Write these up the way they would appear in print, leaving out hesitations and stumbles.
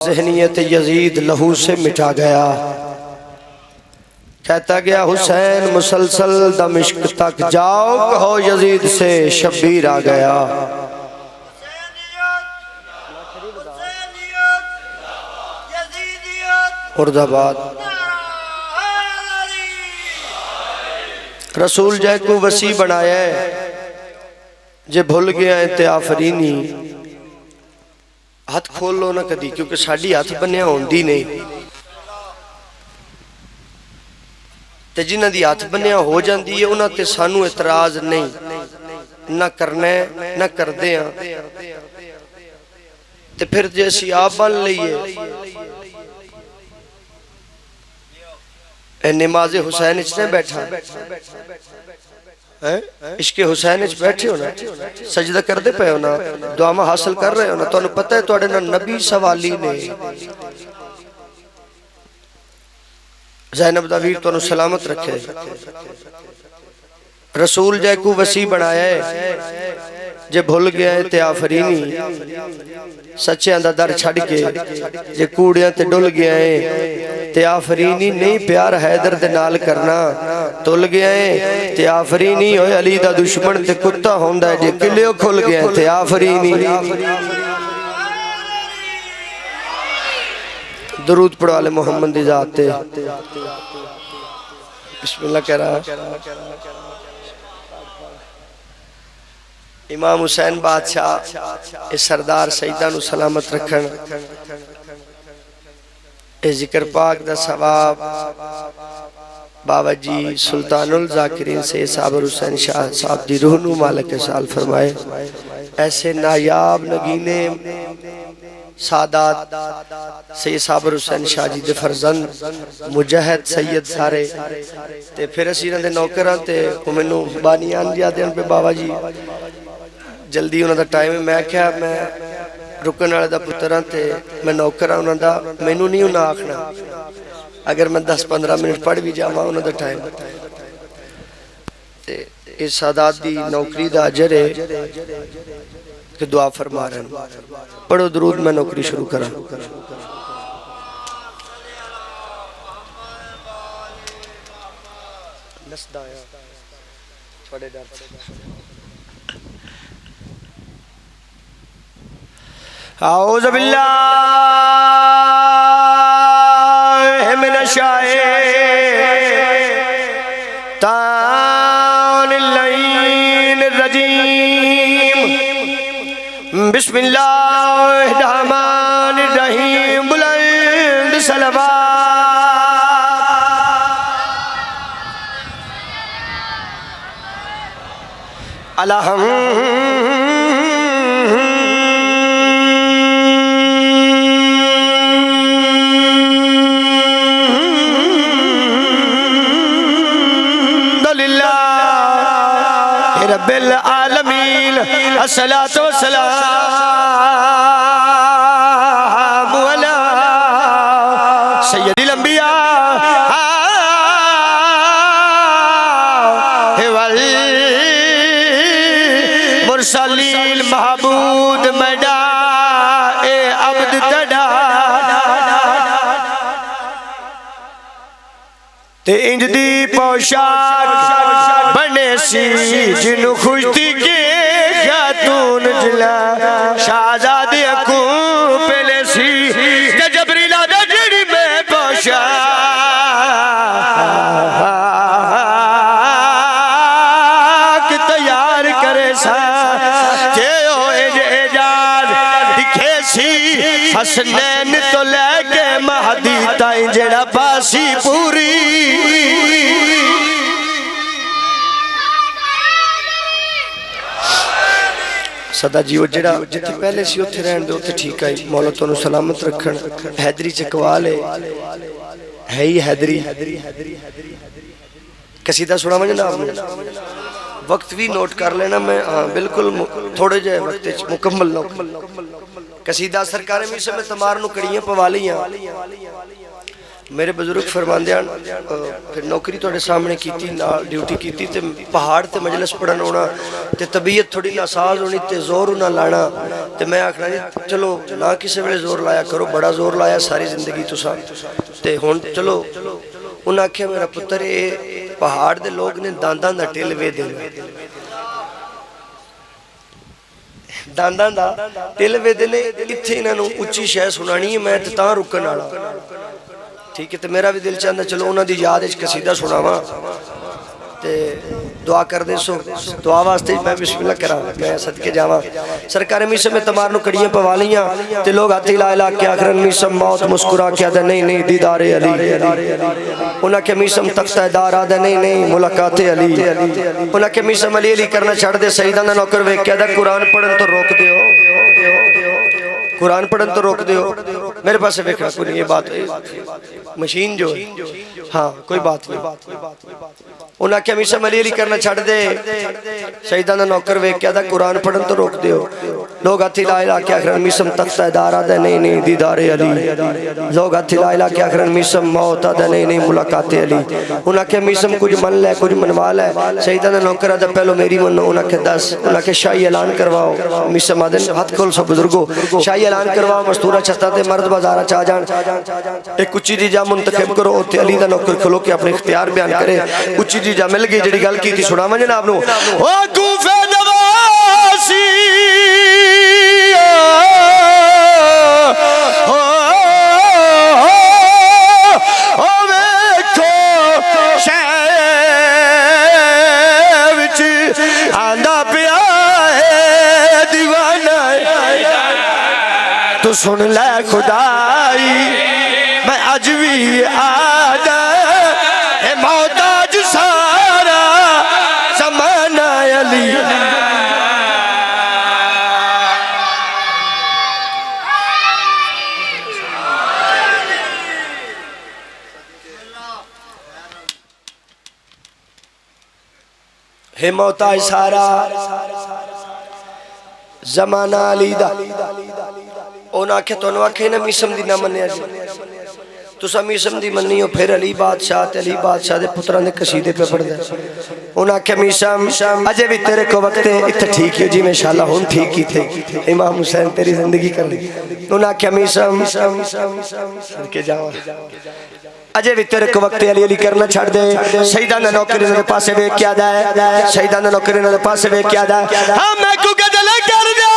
ज़हनियत Yazid लहू से मिटा गया। कहता गया हुसैन मुसलसल दमिश्क तक जाओ, कहो यजीद से शब्बीर आ गया। मुर्दाबाद। रसूल जय को वसी बनाया जे भुल गया है ते आफरीनी। हाथ खोल लो ना कदी, क्योंकि साड़ी हाथ बनिया होंदी नहीं ते जिन्हां दी हाथ बनिया हो जाती है उन्हां ते सानू इतराज नहीं ना करना ना करदे हां। ते फिर जे असीं आप बन लईए नमाज़े हुसैन च नहीं बैठा इश्के हुसैन च बैठे हो ना, सजदा करते पे हो ना, दुआवां हासिल कर रहे हो ना, तुहानू पता है तुहाडे नाल नबी सवाली ने। ज़ैनब दा वीर तुहानू सलामत रखे। रसूल जै को वसी बनाया है जे भुल गया है ते आफरीनी। सच्चियां दा दर छड़ के जे कूड़ियां ते डुल गया है ते आफरीनी। नहीं प्यार हैदर दे नाल करना तुल गया है ते आफरीनी। होए अली दा दुश्मन ते कुत्ता होंदा है जे किलियो खुल गया ते आफरीनी। दरूद पढ़ो आले मोहम्मद दी ज़ात ते। बिस्मिल्लाह कह रहा। इमाम हुसैन बादशाह इस सरदार सईदा नू सलामत रखन। इस जिक्र पाक दा सवाब बाबा जी सुल्तानुल ज़ाकिरीन से साबर हुसैन शाह साहब दी रूह नू मालिक साल फरमाए। ऐसे नायाब नगीने सादात सैयद साबर हुसैन शाह जी दे फरजंद मुजाहिद सैयद सारे ते फिर असीं इन्हां दे नौकरां ते मैनू बानियान जी आदे पे बाबा जी जल्दी उन्हां दा टाइम है। मैं क्या मैं रुकन वाले दा पुत्तर हां ते मैं नौकर हां उन्हां दा, मैनू नहीं उन्हां आखना। अगर मैं 10-15 मिनट पढ़ भी जावां उन्हां दा टाइम ते इस सादात दी नौकरी दा अजर है कि दुआ फरमा रहे हैं। पढ़ो दरूद मैं नौकरी शुरू करा। औज़ु बिल्लाहि मिनश शैतानिर रजीम। बिस्मिल्लाहिर रहमानिर रहीम। बुलंद सलवात अलहम रब्बिल आलमीन। अस्सलातु वस्सलामु अला सय्यदिल अंबिया वल मुरसलीन। महबूद मैडा ए अब्द तड़ा ते इंज दी पोशाक बने सी जिन्नू खुशती के खातून जिला शाहजादी अकू पहले सी जबरीला दा जड़ी में पोशाक तैयार करे सा जे होए जे एजाज दिखे सी हसनैन तो लेके महदी ताई जेड़ा पासी पूरी। सदा जी जेड़ा जिथे पहले सी उथे रहन दे उथे ठीक है। मौला तुहानू सलामत रखन। हैदरी च कवाल है ही हैदरी। कसीदा सुनावां जनाब नू? वक्त भी नोट कर लेना मैं। हाँ बिल्कुल थोड़े जे वक्त मुकम्मल ना कसीदा सरकार में समय तमार नू कड़ियां पवा लियां। मेरे बजुर्ग फरमांदे हैं फिर नौकरी तुहाडे सामने की नाल ड्यूटी की ते पहाड़ ते मजलिस पढ़न होना ते तबीयत थोड़ी नासाज होनी ते जोर ना लाना ते मैं आखना जी चलो ना किसी वेले जोर लाया करो बड़ा जोर लाया सारी जिंदगी तुसा ते हुण चलो उन्हें आख्या मेरा पुत्र ये पहाड़ दे लोग ने दांदां दा टिल वेदे दांदां दा टिल वेदे ने इत्थे इन्हां नूं उच्ची शय सुनानी है मैं ते तां रुकण वाला ठीक है तो मेरा भी दिल चाहता चलो उन्होंने याद कसीदा सुनावा ते दुआ कर दे सो दुआ वास्ते मैं बिस्मिल्लाह करा मैं सदके जावा सरकार मीसम में तमार कड़ियां पवा लियां ते लोग हाथी ला ला के आखरन मीसम मौत मुस्कुरा के आदा नहीं नहीं दीदारे अली उन्हें के मीसम तख्ता दार आदा नहीं नहीं मुलाकाते अली उन्हें के मीसम अली अली करना छड़ दे सईदा दा नौकर वेख के आदा कुरान पढ़न तो रोक दियो कुरान पढ़न तो रोक दियो मेरे पास वेखना कोई ये बात मशीन जो हाँ कोई बात नहीं उन्हें आख्या मीसा अली अली करना छड़ दे शहीदा दा नौकर वेख के आदा कुरान पढ़न तो रोक दियो लोग हाथी ला ला के आखरन मीसम तख्ता दार आदा नहीं नहीं दीदारे अली लोग हाथी ला ला के आखरन मीसम मौत आदा नहीं नहीं मुलाकाते अली उन्हें आख्या मीसम कुछ मन ले कुछ मनवा ले शहीदा दा नौकर आदा पहलो मेरी मनो उन्हें आख्या दस उन्हें आख्या शाही ऐलान करवाओ मीसम आदे हाथ खोल सब बुजुर्गो शाही ऐलान करवाओ मस्तूरा छत्ता ते मर्द बाजारा चा जान एक उच्ची जी जा मुंतखब करो उत्ते अली दा नौकर खलो के अपने इख्तियार बयान करे उच्ची जी जा मिल गई जिहड़ी गल कीती सुणावां जनाब नूं ओ कूफे नवासी ओ वेखो शहर विच आंदा पिया है दीवाना तू सुन ले खुदाई मैं अज भी आदा मोहताज सारा ज़माना अली हे मोहताज सारा ज़माना अली दा उन्हें आख्या तुहानू आखे ना मीसम दी ना मन्निया जी तुसा मीसम दी मन्नी हो फिर अली बादशाह ते अली बादशाह दे पुत्रां दे कसीदे पे पढ़दा उन्हें आख्या मीसम अजे भी तेरे को वक्त इत्थे ठीक है जी इंशाअल्लाह हुण ठीक ही थे इमाम हुसैन तेरी जिंदगी कर ली उन्हें आख्या मीसम के जावा अजे भी तेरे को वक्त अली अली करना छड़ दे शहीदां दा नौकर इन्हां दे पासे वेख के आदा है शहीदां दा नौकर इन्हां दे पासे वेख के आदा हां मैं को गदल कर दे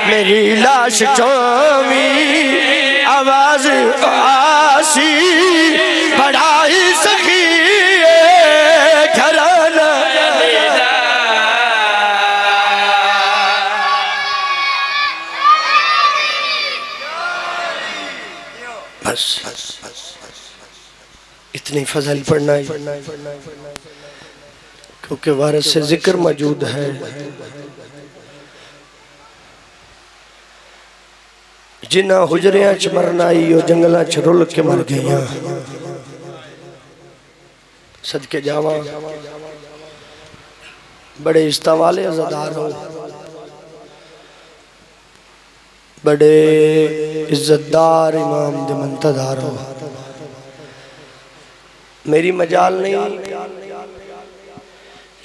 मेरी लाश चोमी आवाज आसी पढ़ाई सखी घराना बस इतनी फजल पढ़ना है क्योंकि वारिस से जिक्र मौजूद है जिन्ना हुजरिया च मरना आई ओ जंगलों च रुल के मर गई सदके जावा बड़े इज्जत वाले अज़ादार हो बड़े इज्जतदार इमाम दे मुंतज़र हो मेरी मजाल नहीं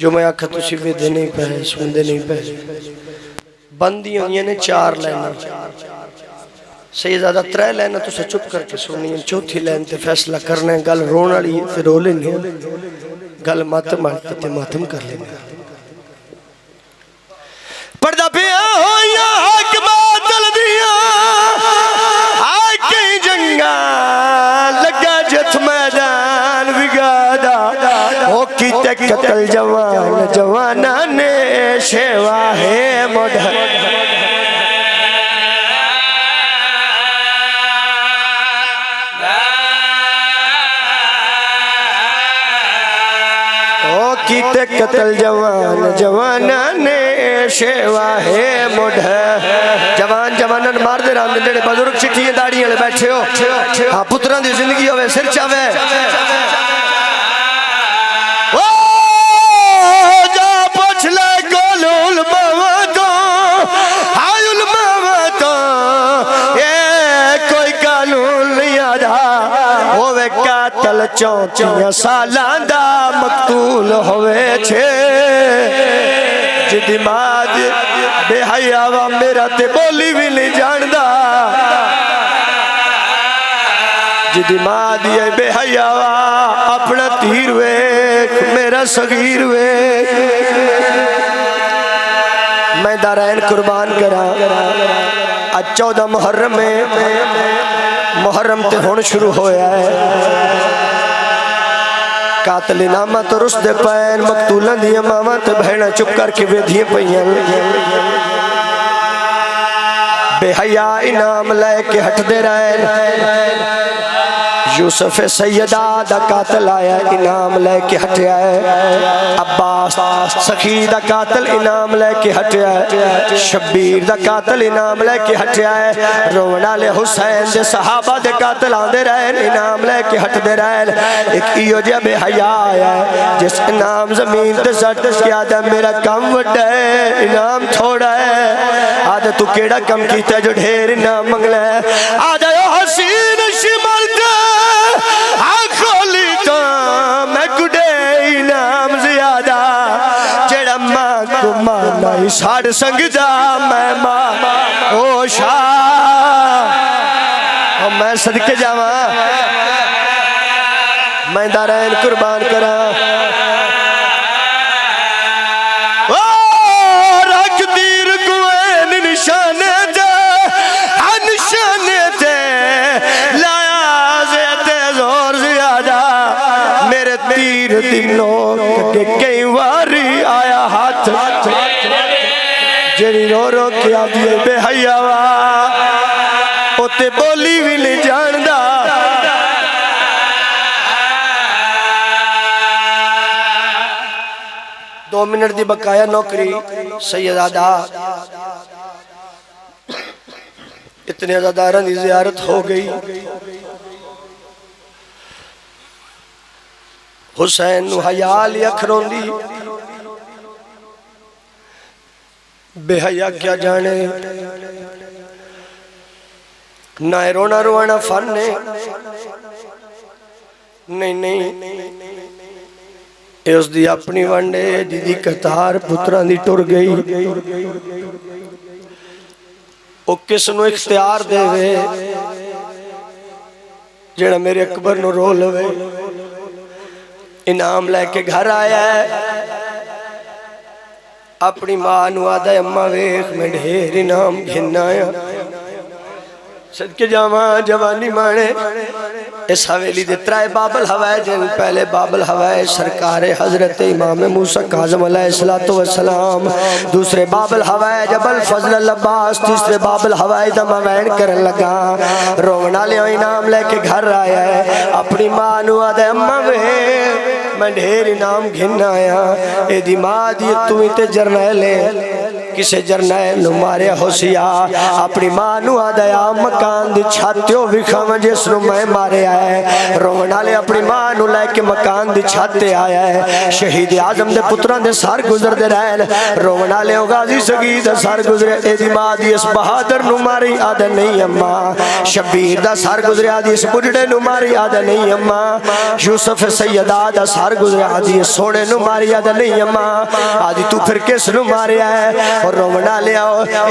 जो मैं आखा तुसी वेदे नहीं पे सुनते नहीं पे बंदी हुई ने 4 लाइना सहीज़ादा 3 लाइना तुसे चुप करके सुनी चौथी लाइन ते फैसला करना है गल रोन वाली फिर रो लेनी गल मातम ते मातम कर लेना पढ़दा पिया होया हक बादल दिया आके जंगा लगा जथ मैदान विगादा ओ कीते कतल जवान जवाना ने शेवा है मोढ़ कीते कतल जवान जवाना ने शेवा है मुढ़ जवान जवानन मार दे रंग जेड़े बुजुर्ग चिट्ठियां दाड़ियां वाले बैठे हो हाँ पुत्रां दी जिंदगी होवे सिर चावे जा पूछ ले गोलुल मावा तो हायुल मावा तो ये कोई कानून नहीं आदा होवे कातल 34 सालां दा मकतूल होवे छे जिदी माद बेहया वा मेरा ते बोली भी नहीं जानदा जिदी माद ये बेहया वा अपना तीर वेख मेरा सगीर वेख मैं दारैन कुर्बान करा आज 14 मुहर्रम में मुहर्रम ते हुण शुरू होया है कातल नामा तो रुस दे पैन मकतूलों दियां मावां ते भैणां चुप करके वेधियां पईयां बेहया इनाम लैके हटदे रहे यूसुफ सैयदा दा कातल आया इनाम लेके हटिया है अब्बास सखी दा कातल इनाम लेके हटिया है शब्बीर दा कातल इनाम लेके हटिया है रोवण वाले हुसैन दे सहाबा दे कातल आंदे रहे इनाम लेके हटदे रहे एक इहो जिहा बेहया आया है जिस इनाम जमीन ते सट के आदा मेरा काम वड्डा है इनाम थोड़ा है आदा तू केड़ा कम कीता जो ढेर इनाम मंगला है आदा ओ हसीन शिमल खोली तो मैं गुडे इनाम ज्यादा जेड़ा मां को माना साड़ संगदा मैं मां ओ शाह और मैं सदके जावा मैं दारैन कुर्बान करा ओ रख तीर कुएन निशाने दे निशाने दे तीर दिनों के कई बारी आया हाथ जेरी रो रो के आदि बेहया ओते बोली भी नहीं जानदा दो मिनट दी बकाया नौकरी सैयदादा इतने अज़ादारां दी ज़ियारत हो गई हुसैन हयाल अखरोंदी बेहया क्या जाने ना रोना रोना फन ने नहीं ये उसकी अपनी वंडे जिदी कतार पुत्रां दी टुर गई वो किसनों इख्तियार देवे जेड़ा मेरे अकबर नूं रो लवे इनाम लैके घर आया है अपनी मां नूं आदा अम्मा वेख मैं ढेर इनाम घिना सदके जावा जवानी माने इस हवेली दे त्राए बाबल हवाए जिन पहले बाबल हवाए सरकार हजरत इमाम मूसा काज़िम अलैहिस्सलातु वस्सलाम दूसरे बाबल हवाए जबल फजल अल अब्बास तीसरे बाबल हवाए दा मैं करन लगा रोवण वाले इनाम लेके घर आया है अपनी मां नूं आदा अम्मा वे मैं ढेर इनाम घिन आया एदी मां दी तू ते जरनैल किसे जरनैल नूं मारिया होसिया अपनी मां नूं आदा मकान दी छात्यो विखाव जिस नूं मैं मारिया है रोवण वाले अपनी मां नूं लैके मकान दी छत ते आया है शहीद आजम दे पुत्रां दे सर गुजरदे रहन रोवण वाले गाजी सगीर दा सर गुजरे एदी मां दी इस बहादुर नूं मारी आदा नहीं अम्मा शब्बीर दा सर गुजरे आदी इस बुढ़ड़े नूं मारी आदा नहीं अम्मा यूसुफ सैयदा दा सर गुजरे आदी सोने नूं मारी आदा नहीं अम्मा आदी तू फिर किस नूं मारिया है और रोवण वाले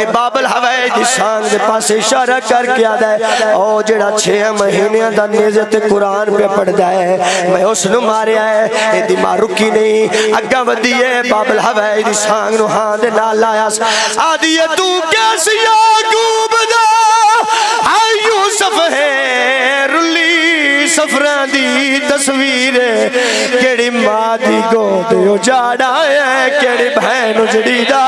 ए बाबल हवाए दी सांग दे पासे इशारा करके आदा है ओ जेड़ा 6 महीने दा नेज़े ते कुरान पे पढ़दा है मैं उस नूं मारिया है एदी मां रुकी नहीं अग्गा वधी है बाबल हवाए दी सांग नूं हां दे नाल लाया आदी तू कैस याकूब दा हाय यूसुफ है रुली सफरा दी तस्वीर केड़ी मां दी गोद उजाड़ा है केड़ी बहन उजड़ी दा